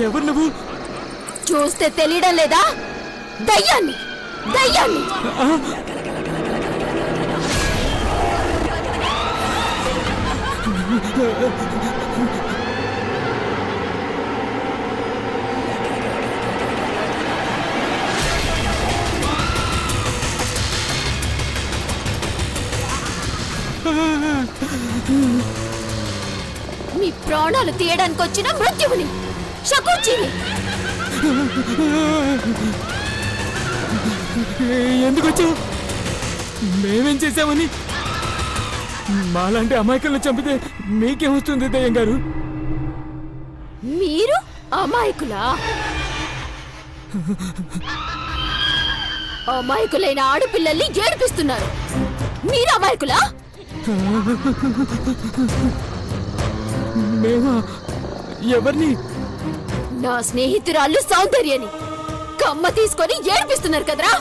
ఎవరు నువ్వు? చూస్తే తెలియడం లేదా? దయ్యాన్ని దయ్యాన్ని మీ ప్రాణాలు తీయడానికి వచ్చిన మృత్యువుని, శకుచిని. ఎందుకు వచ్చావు? మేమేం చేశామని? మాలాంటి అమాయకులను చంపితే మీకేమొస్తుంది దయ్యం గారు? మీరు అమాయకులా? అమాయకులైన ఆడపిల్లల్ని ఏడిపిస్తున్నారు. మీరు అమాయకులా? మేమా? ఎవరిని? నా స్నేహితురాళ్ళు సౌందర్యని కమ్మ తీసుకొని ఏడిపిస్తున్నారు కదరా.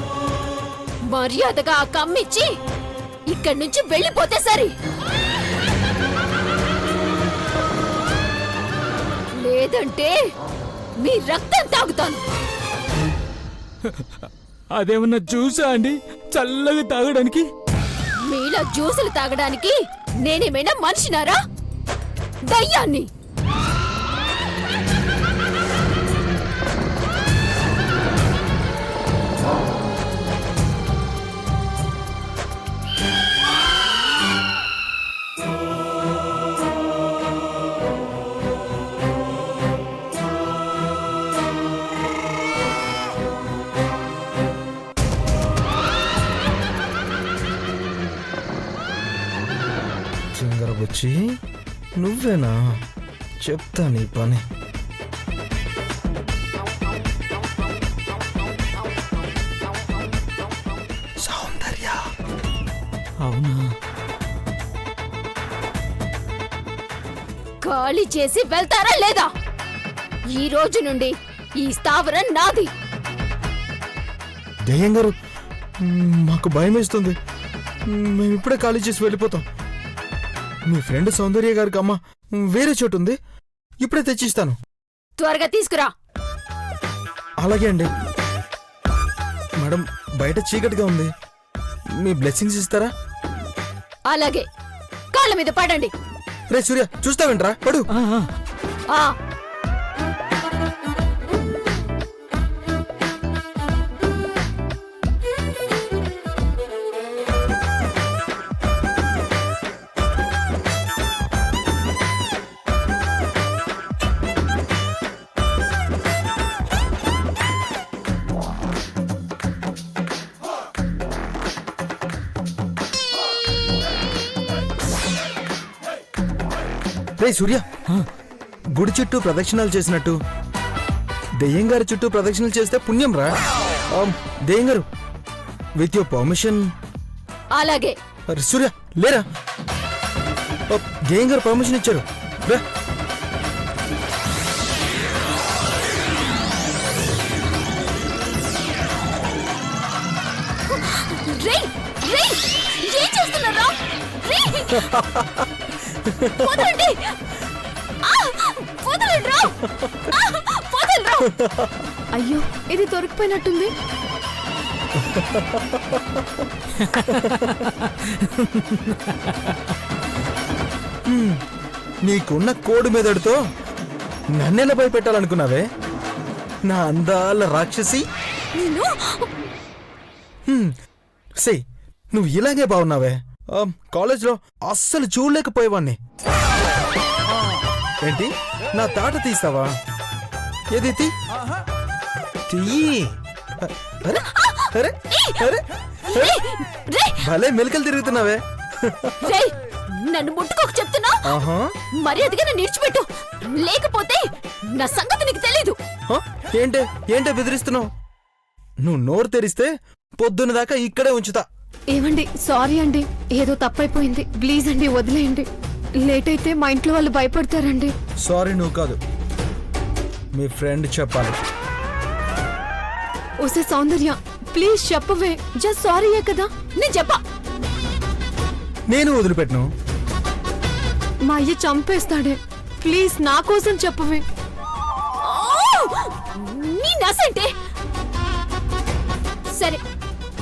మర్యాదగా ఆ కమ్మిచ్చి ఇక్కడి నుంచి వెళ్ళిపోతే సరి. లేదంటే మీ రక్తం తాగుతాను. అదేమన్నా జ్యూసా అండి చల్లగా తాగడానికి? మీలా జ్యూసులు తాగడానికి నేనేమైనా మనిషినారా? దయ్యాన్ని. చింగరబుచ్చి, నువ్వేనా? చెప్తా నీ పని. సౌందర్య. అవునా? ఖాళీ చేసి వెళ్తారా లేదా? ఈ రోజు నుండి ఈ స్థావరం నాది. దయ్యం గారు, మాకు భయం వేస్తుంది. మేము ఇప్పుడే ఖాళీ చేసి వెళ్ళిపోతాం. మీ ఫ్రెండ్ సౌందర్య గారికి అమ్మ వేరే చోటు ఉంది, ఇప్పుడే తెచ్చిస్తాను. త్వరగా తీసుకురా. అలాగే అండి. మేడం, బయట చీకటిగా ఉంది, మీ బ్లెస్సింగ్స్ ఇస్తారా? అలాగే. కాళ్ళ మీద పడండి. రే సూర్య, చూస్తావేంట్రా? పడు. ఆ రే సూర్య, గుడి చుట్టూ ప్రదక్షిణాలు చేసినట్టు దెయ్యం గారి చుట్టూ ప్రదక్షిణలు చేస్తే పుణ్యం రా. దెయ్యం గారు, విత్ యువర్ పర్మిషన్. అలాగే. సూర్య లేరా, దెయ్యం గారు పర్మిషన్ ఇచ్చారు. రా. ఏం చేస్తున్నారా? అయ్యో, ఇది దొరికిపోయినట్టుంది. నీకున్న కోడి మెదడుతో నన్నెలా భయపెట్టాలనుకున్నావే నా అందాల రాక్షసి? సే, నువ్వు ఇలాగే బాగున్నావే. కాలేజ్లో అస్సలు చూడలేకపోయేవాణ్ణి. ఏంటి, నా తాట తీస్తావా? ఏది తీ. అరే అరే అరే, భలే మెలికలు తిరుగుతున్నావే. నన్ను ముట్టుకోక చెప్తున్నా. మర్యాదగా నన్ను నిడిచిపెట్టు, లేకపోతే నా సంగతి నీకు తెలీదు. ఏంటే ఏంటే బెదిరిస్తున్నావు? నువ్వు నోరు తెరిస్తే పొద్దున్న దాకా ఇక్కడే ఉంచుతా. ఏమండి, సారీ అండి, ఏదో తప్పైపోయింది. ప్లీజ్ అండి, వదిలేయండి. లేట్ అయితే మా ఇంట్లో వాళ్ళు భయపడతారండి. సారీ నువ్వు కాదు, మీ ఫ్రెండ్ చెప్పాలి. ఓసే సౌందర్య ప్లీజ్ చెప్పవే, జస్ట్ సారీయే కదా. నేను చెప్పా. నేను వదిలిపెట్టను. మా అయ్య చంపేస్తాడే, ప్లీజ్ నా కోసం చెప్పవే. నీ నసంటే సరే,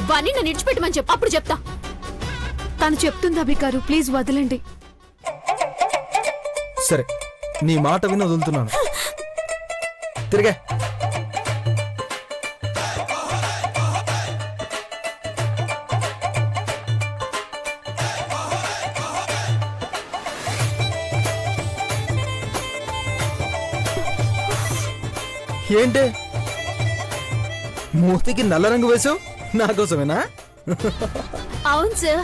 వాణ్ణి నన్ను ఇడిచిపెట్టమని చెప్పు, అప్పుడు చెప్తా. తను చెప్తుంది అభి గారు, ప్లీజ్ వదలండి. సరే, నీ మాట విని వదులుతున్నాను. తిరిగా ఏంటి మూతికి నల్ల రంగు వేసావు? నా కోసమేనా? అవును సార్,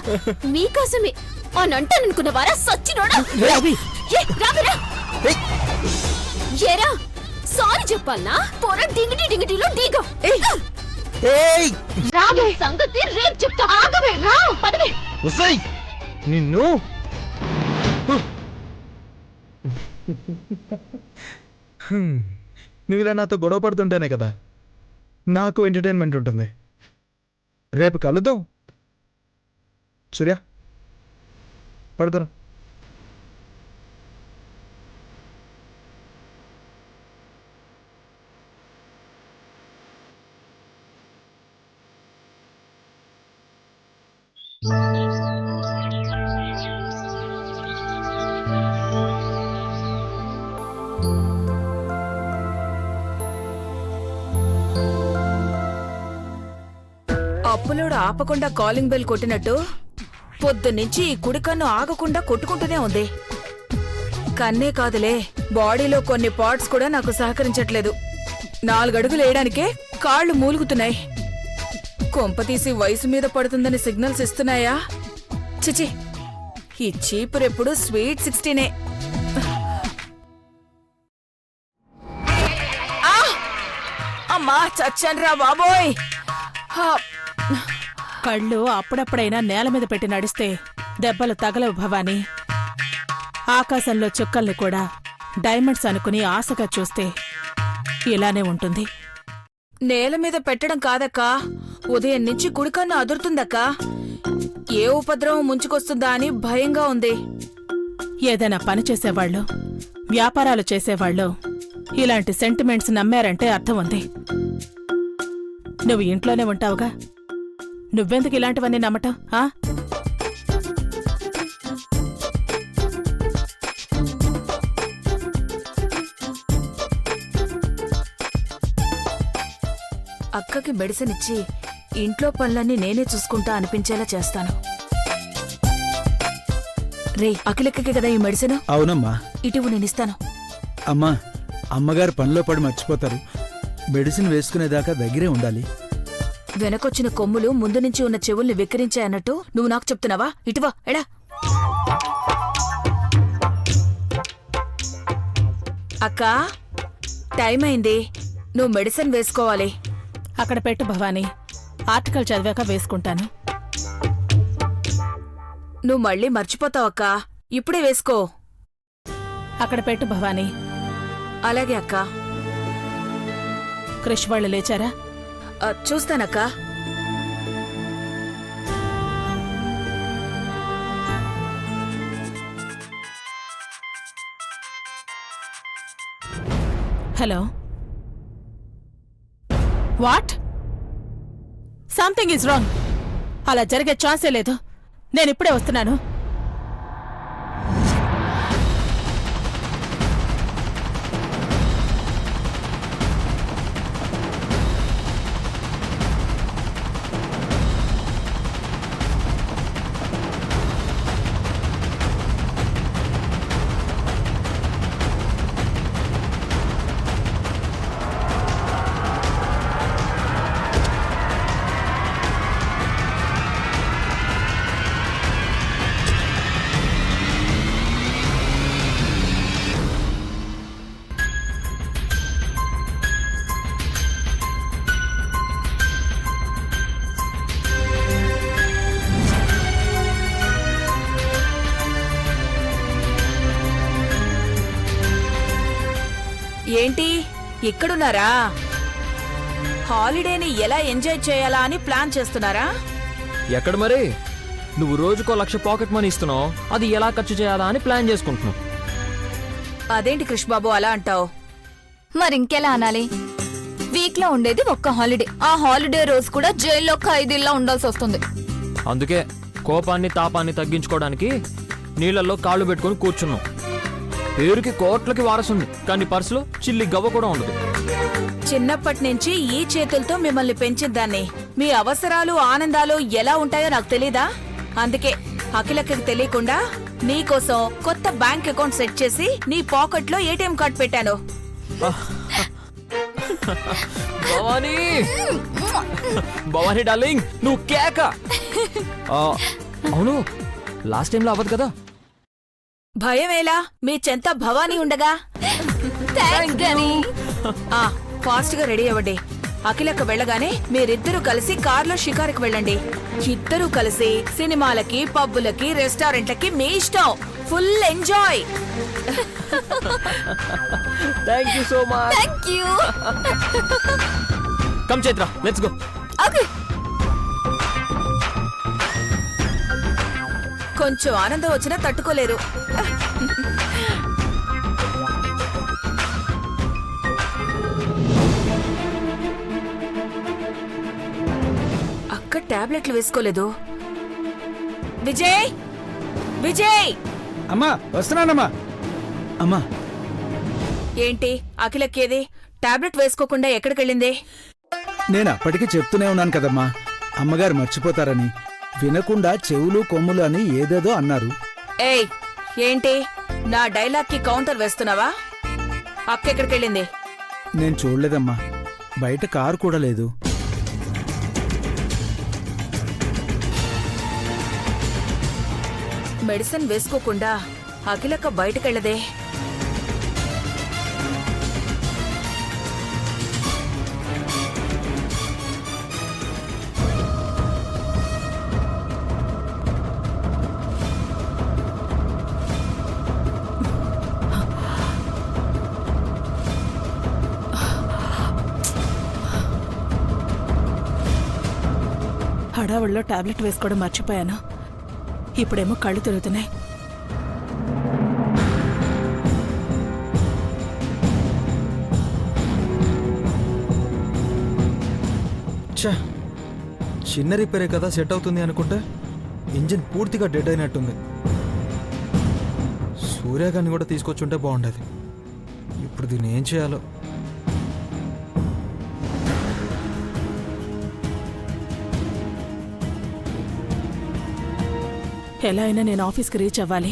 మీకోసమే. అని అంటాననుకున్నవారా సచ్చినోడా? ఏ, రావిరా. ఏరా, సారీ చెప్పాలనా? పొర డింగిటి డింగిటిలో దిగో. ఏయ్ రావే, సంగతి రేపు చెప్తా. ఆగవే, రా, పదవే. ఉసై నిన్ను. నువ్వు ఇలా నాతో గొడవ పడుతుంటేనే కదా నాకు ఎంటర్టైన్మెంట్ ఉంటుంది. రేపు కలుద్దాం. సూర్య పడుతున్నా. అప్పులోడు ఆపకుండా కాలింగ్ బెల్ కొట్టినట్టు పొద్దున్నుంచి ఈ కుడి కన్ను ఆగకుండా కొట్టుకుంటూనే ఉంది. కన్నే కాదులే, బాడీలో కొన్ని పార్ట్స్ కూడా నాకు సహకరించట్లేదు. 4 అడుగులు వేయడానికే కాళ్ళు మూలుగుతున్నాయి. కొంపతీసి వయసు మీద పడుతుందని సిగ్నల్స్ ఇస్తున్నాయా? చిచి, ఈ చీపురెప్పుడు స్వీట్ 16. అమ్మా చచ్చన్రా బాబోయ్. కళ్ళు అప్పుడప్పుడైనా నేల మీద పెట్టి నడిస్తే దెబ్బలు తగలవు భవానీ. ఆకాశంలో చుక్కల్ని కూడా డైమండ్స్ అనుకుని ఆశగా చూస్తే ఇలానే ఉంటుంది. నేల మీద పెట్టడం కాదక్కా, ఉదయం నుంచి కుడికన్ను అదురుతుందక్కా. ఏ ఉపద్రవం ముంచుకొస్తుందా అని భయంగా ఉంది. ఏదైనా పని చేసేవాళ్ళు, వ్యాపారాలు చేసేవాళ్ళు ఇలాంటి సెంటిమెంట్స్ నమ్మారంటే అర్థం ఉంది. నువ్వు ఇంట్లోనే ఉంటావుగా, నువ్వెందుకు ఇలాంటివన్నీ నమ్మటం? అక్కకి మెడిసిన్ ఇచ్చి ఇంట్లో పనులన్నీ నేనే చూసుకుంటా అనిపించేలా చేస్తాను. రే, అఖిలక్కకి కదా ఈ మెడిసిన్? అవునమ్మా. ఇటీవు నేనిస్తాను. అమ్మా, అమ్మగారు పనిలో పడి మర్చిపోతారు. మెడిసిన్ వేసుకునేదాకా దగ్గరే ఉండాలి. వెనకొచ్చిన కొమ్ములు ముందు నుంచి ఉన్న చెవుల్ని వెక్కిరించాయన్నట్టు నువ్వు నాకు చెప్తున్నావా? ఇటువా, ఎడా. అక్కా, టైం అయింది, నువ్వు మెడిసిన్ వేసుకోవాలి. అక్కడ పెట్టు భవానీ, ఆర్టికల్ చదివాక వేసుకుంటాను. నువ్వు మళ్ళీ మర్చిపోతావక్కా, ఇప్పుడే వేసుకో. అక్కడ పెట్టు భవానీ. అలాగే అక్కా. క్రిష్ వాళ్ళు లేచారా? చూస్తానక్కా. Hello, what? Something is wrong. అలా జరిగే ఛాన్సే లేదు. నేనిప్పుడే వస్తున్నాను. ఏంటి ఇక్కడున్నారా? హాలిడేని ఎలా ఎంజాయ్ చేయాలా అని ప్లాన్ చేస్తున్నారా? ఎక్కడ మరి? నువ్వు రోజుకో 1,00,000 పాకెట్ మనీ ఇస్తున్నావు, అది ఎలా ఖర్చు చేయాలా అని ప్లాన్ చేసుకుంటున్నావు. అదేంటి కృష్ బాబు అలా అంటావు? మరింకెలా అనాలి? వీక్ లో ఉండేది ఒక్క హాలిడే, ఆ హాలిడే రోజు కూడా జైల్లో ఖైదీల్లో ఉండాల్సి వస్తుంది. అందుకే కోపాన్ని తాపాన్ని తగ్గించుకోవడానికి నీళ్ళల్లో కాళ్ళు పెట్టుకుని కూర్చున్నాం. పేరుకి కోట్లకి వారసుంది, కానీ పర్సులో చిల్లి గవ్వ కూడా ఉండదు. చిన్నప్పటి నుంచి ఈ చేతులతో మిమ్మల్ని పెంచిద్దాన్ని. మీ అవసరాలు ఆనందాలు ఎలా ఉంటాయో నాకు తెలీదా? అందుకే అఖిలకి తెలియకుండా నీకోసం కొత్త బ్యాంక్ అకౌంట్ సెట్ చేసి నీ పాకెట్ లో ఏటీఎం కార్డ్ పెట్టాను. భవానీ, భవానీ డార్లింగ్, నువ్వు కేక. అవును, లాస్ట్ టైంలో అవ్వదు కదా. భయమేలా, మీ చెంత భవానీ ఉండగా. ఆ ఫాస్ట్ గా రెడీ అవ్వండి. అఖిలక్క వెళ్ళగానే మీరిద్దరూ కలిసి కార్లో షికారుకి వెళ్ళండి. ఇద్దరూ కలిసి సినిమాలకి, పబ్బులకి, రెస్టారెంట్లకి మీ ఇష్టం. Full enjoy. Thank you so much. Thank you. Come Chaitra, let's go. Okay. కొంచెం ఆనందం వచ్చినా తట్టుకోలేరు. అక్క టాబ్లెట్లు వేసుకోలేదు. విజయ్, విజయ్. అమ్మా వస్తున్నానమ్మా. అమ్మా ఏంటి అఖిలక్కేది? టాబ్లెట్ వేసుకోకుండా ఎక్కడికెళ్ళింది? నేను అప్పటికి చెప్తూనే ఉన్నాను కదమ్మా, అమ్మగారు మర్చిపోతారని. వినకుండా చెవులు కొమ్ములు అని ఏదేదో అన్నారు. ఏయ్, ఏంటి నా డైలాగ్ కి కౌంటర్ వేస్తున్నావా? అక్క ఎక్కడికెళ్ళింది? నేను చూడలేదమ్మా, బయట కారు కూడా లేదు. మెడిసిన్ వేసుకోకుండా అఖిలక్క బయటకెళ్ళదే. హడావుల్లో టాబ్లెట్ వేసుకోవడం మర్చిపోయాను. ఇప్పుడేమో కళ్ళు తిరుగుతున్నాయి. ఛా, చిన్న రిపేరే కదా, సెట్ అవుతుంది అనుకుంటే ఇంజిన్ పూర్తిగా డెడ్ అయినట్టుంది. సూర్యగాన్ని కూడా తీసుకొచ్చుంటే బాగుండేది. ఇప్పుడు దీన్ని ఏం చేయాలో. ఎలా అయినా నేను ఆఫీస్కి రీచ్ అవ్వాలి.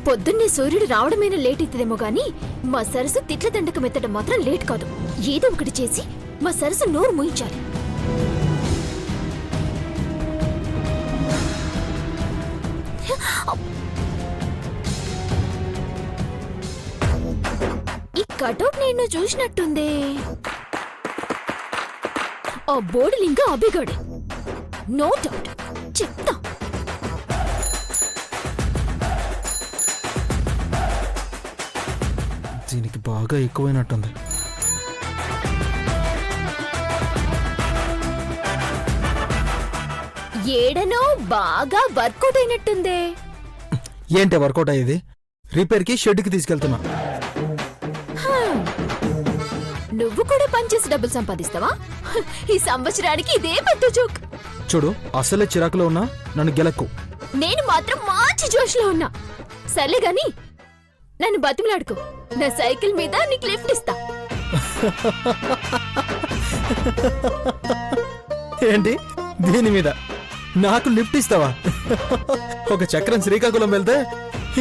పొద్దున్నే సూర్యుడు రావడమైనా లేట్ అవుతుందేమో గానీ మా సరస్సు తిట్ల దండకం ఎత్తడం మాత్రం లేట్ కాదు. ఏదో ఒకటి చేసి మా సరస్సు నోరు మూయించాలి. ఈ కటౌట్ నేను చూసినట్టుంది. ఆ బోర్డులు ఇంకా అభిగాడే. నో డౌట్ చెప్తా. దీనికి బాగా ఎక్కువైనట్టుంది. ఏడనో బాగా వర్కౌట్ అయినట్టుందే. ఏంటి వర్కౌట్ అయ్యేది? రిపేర్కి షెడ్కి తీసుకెళ్తున్నా. నువ్వు కూడా పనిచేసి డబ్బులు సంపాదిస్తావా? ఈ సంవత్సరానికి ఇదే పెద్ద జోక్. చూడు, అసలే చిరాకులో ఉన్నా నన్ను గెలక్కు. నేను మాత్రం మంచి జోష్లో ఉన్నా. సర్లే గాని నన్ను బతిమలాడుకో. నా సైకిల్ మీద నీకు లిఫ్ట్ ఇస్తా. ఏంటి దీని మీద నాకు లిఫ్ట్ ఇస్తావా? ఒక చక్రం శ్రీకాకుళం వెళ్తే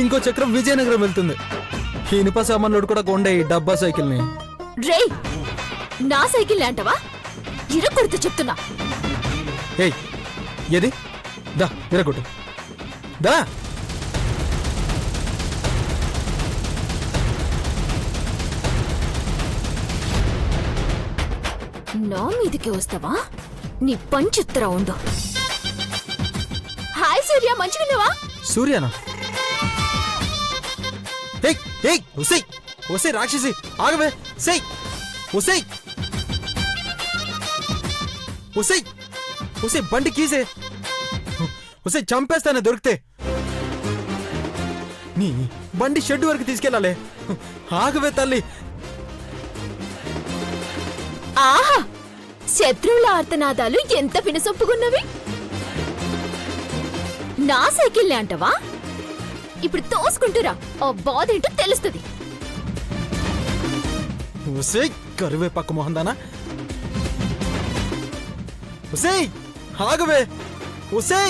ఇంకో చక్రం విజయనగరం వెళ్తుంది. ఇనుప సామాన్లు కూడా కొండే ఈ డబ్బా సైకిల్ని. రే, నా సైకిల్ అంటావా? ఇరగొడుతూ చెప్తున్నా. ఏయ్, ఏది? దా ఇరగొట్టు, దా. నా మీదకి వస్తావా? నీ పంచుత్తరా ఉండు. హాయ్ సూర్య, మంచిగున్నావా? సూర్యనా? ఏయ్ ఏయ్, ఒసేయ్ ఒసేయ్ రాక్షసి, ఆగవే. సేయ్ ఒసేయ్. ఒసై ఒసై బండి కీసే ఒసై చంపేస్తానే దొరికితే నీ బండి షెడ్ వరకు తీసుకెళ్ళాలి ఆగవే తల్లి ఆహా శత్రువుల ఆర్తనాదాలు ఎంత వినసొప్పుకున్నవి నా సైకిల్నే అంటవా ఇప్పుడు తోసుకుంటురా ఆ బాధ ఏంటో తెలుస్తుంది ఒసై కరువేపాకు మొహందానా ఒసై ఆగవే ఒసై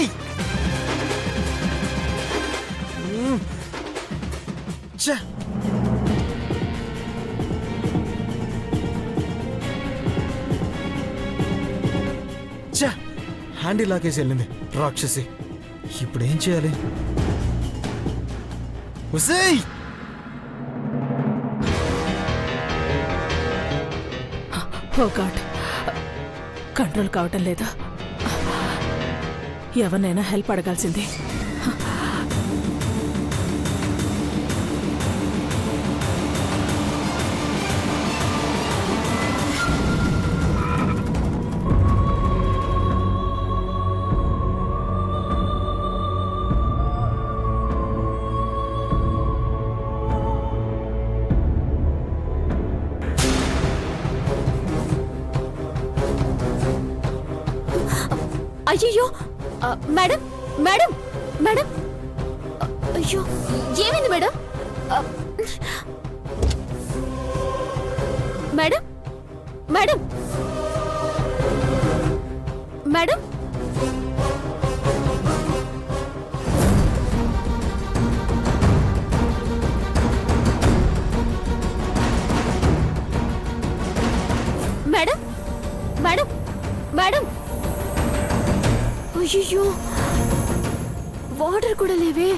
ఛ! ఛ! హ్యాండిల్ లాకేసి వెళ్ళింది రాక్షసి ఇప్పుడు ఏం చేయాలి ఒసై ఓ గాడ్ కంట్రోల్ కావటం లేదా ఎవరినైనా హెల్ప్ అడగాల్సిందే అయ్యో మేడం మేడం మేడం అయ్యో ఏమైంది madam madam madam madam madam madam madam అయ్యో వాటర్ కూడా లేవే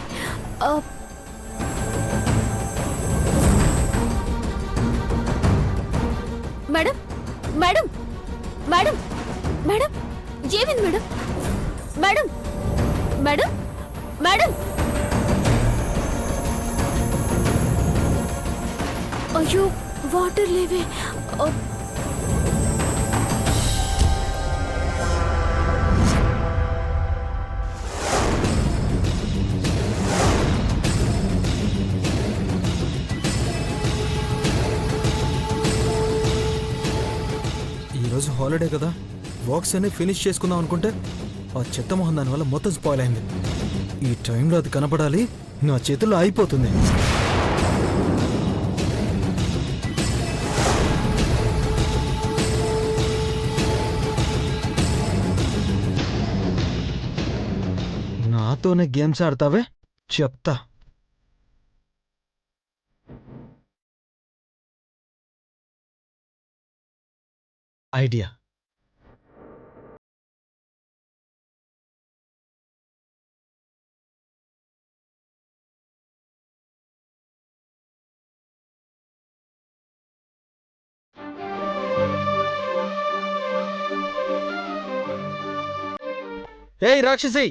మేడం మేడం మేడం మేడం ఏమైంది మేడం మేడం మేడం మేడం అయ్యో వాటర్ లేవే ఈరోజు హాలిడే కదా వర్క్స్ అన్ని ఫినిష్ చేసుకుందాం అనుకుంటే ఆ చెత్త మొహం దానివల్ల మొత్తం స్పాయిల్ అయింది ఈ టైంలో అది కనపడాలి నా చేతుల్లో అయిపోతుంది నాతోనే గేమ్స్ ఆడతావే చెప్తా ఐడియా ఏయ్ రాక్షసి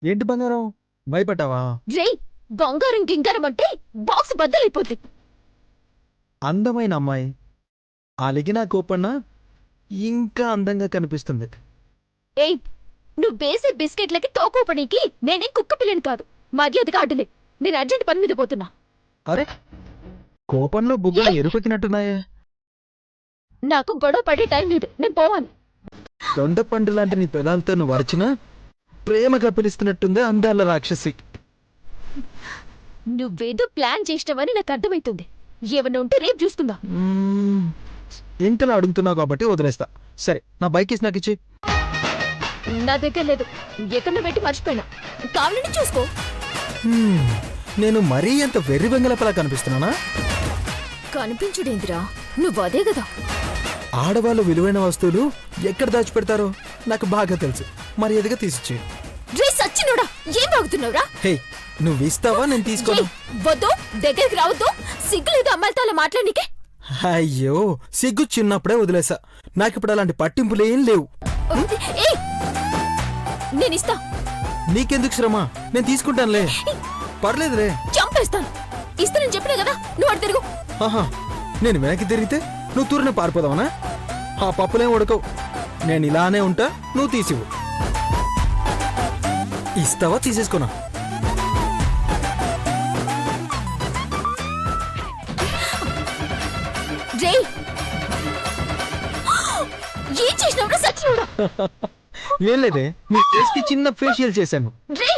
ఏంటి బంగారం భయపడ్డావా రే బంగారం గింగారం అంటే బాక్స్ బద్దలైపోద్ది అందమైన అమ్మాయి అలిగినా కోపన్నా ఇంకా అందంగా కనిపిస్తుంది ఏయ్ నువ్వు వేసే బిస్కెట్లకి తోకోపనికి నేనేం కుక్క పిల్లని కాదు మర్యాదగా అడ్డులే నేను అర్జెంట్ పని మీద పోతున్నా అరే కోపంలో బుగ్గలు ఎరుపెక్కినట్టున్నాయే నాకు గొడవ పడే టైం లేదు నేను పోవాలి దొండ పండు లాంటి నీ పెదాలతో నువ్వు వరచినా ప్రేమగా పిలుస్తున్నట్టుంది అందాల రాక్షసి నువ్వేదో ప్లాన్ చేసినవని నాకు అర్థమవుతుంది ఏమన్నా ఉంటే రేపు చూసుకుందా ఇంతలా అడుగుతున్నావు కాబట్టి వదిలేస్తా సరే నా బైక్ ఇసి నాకు ఇచ్చి నా దగ్గర లేదు ఎక్కడ పెట్టి మర్చిపోయినా కావాలని చూసుకో నేను మరీ అంత వెర్రి వెంగలపలా కనిపిస్తున్నానా కనిపించుడేందిరా నువ్వు అదే కదా ఆడవాళ్ళు విలువైన వస్తువులు ఎక్కడ దాచిపెడతారో నాకు బాగా తెలుసు మర్యాదగా తీసిచ్చి రే సచ్చినోడా ఏం బాగుతున్నావురా హే నువ్వు ఇస్తావా నేను తీసుకోను వద్దు దగ్గరికి రావద్దు సిగ్గులేదు అమ్మాయితో అలా మాట్లాడికే అయ్యో సిగ్గు చిన్నప్పుడే వదిలేసా నాకిప్పుడు అలాంటి పట్టింపులు ఏం లేవు ఏయ్ నేను ఇస్తా నీకెందుకు శ్రమ నేను తీసుకుంటానులే పర్లేదులే చంపేస్తాను ఇస్తానని చెప్పినా కదా నువ్వు అటు తిరుగు ఆహా నేను వెనక్కి తిరిగితే నువ్వు తూరిన పారిపోదావనా? ఆ పప్పులేం ఉడకవు. నేను ఇలానే ఉంటా, నువ్వు తీసివు. ఇస్తావా తీసేసుకున్నా? రే ఏం చేసినప్పుడు సచ్చినోడా? ఏం లేదే, మీ ఫేస్ కి చిన్న ఫేషియల్ చేశాను. రే